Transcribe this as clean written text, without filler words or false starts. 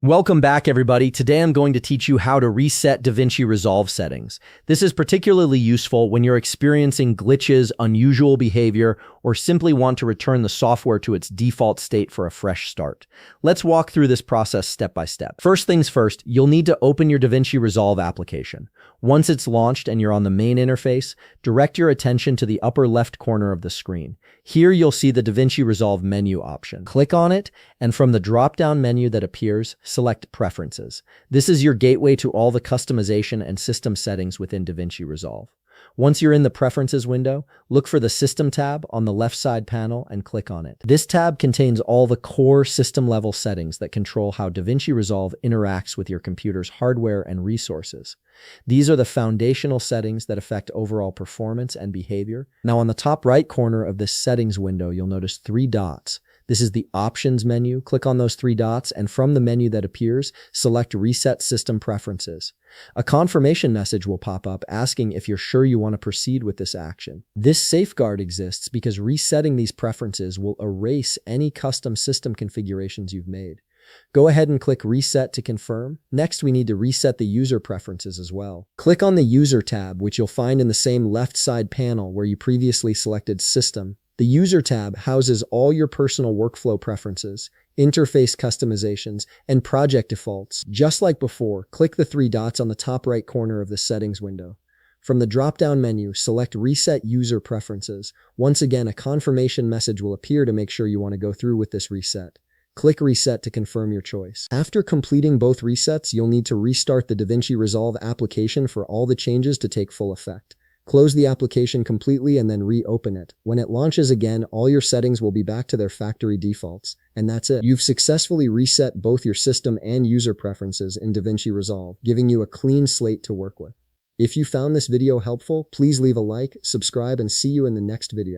Welcome back, everybody. Today I'm going to teach you how to reset Davinci Resolve settings. This is particularly useful when you're experiencing glitches, unusual behavior, or simply want to return the software to its default state for a fresh start. Let's walk through this process step by step. First things first, you'll need to open your Davinci Resolve application. Once it's launched and you're on the main interface, direct your attention to the upper left corner of the screen. Here you'll see the Davinci Resolve menu option. Click on it, and from the drop-down menu that appears, select Preferences. This is your gateway to all the customization and system settings within Davinci Resolve. Once you're in the Preferences window, look for the System tab on the left side panel and click on it. This tab contains all the core system-level settings that control how Davinci Resolve interacts with your computer's hardware and resources. These are the foundational settings that affect overall performance and behavior. Now, on the top right corner of this settings window, you'll notice three dots. This is the Options menu. Click on those three dots, and from the menu that appears, select Reset System Preferences. A confirmation message will pop up asking if you're sure you want to proceed with this action. This safeguard exists because resetting these preferences will erase any custom system configurations you've made. Go ahead and click Reset to confirm. Next, we need to reset the user preferences as well. Click on the User tab, which you'll find in the same left side panel where you previously selected System. The User tab houses all your personal workflow preferences, interface customizations, and project defaults. Just like before, click the three dots on the top right corner of the settings window. From the drop-down menu, select Reset User Preferences. Once again, a confirmation message will appear to make sure you want to go through with this reset. Click Reset to confirm your choice. After completing both resets, you'll need to restart the Davinci Resolve application for all the changes to take full effect. Close the application completely and then reopen it. When it launches again, all your settings will be back to their factory defaults. And that's it. You've successfully reset both your system and user preferences in Davinci Resolve, giving you a clean slate to work with. If you found this video helpful, please leave a like, subscribe, and see you in the next video.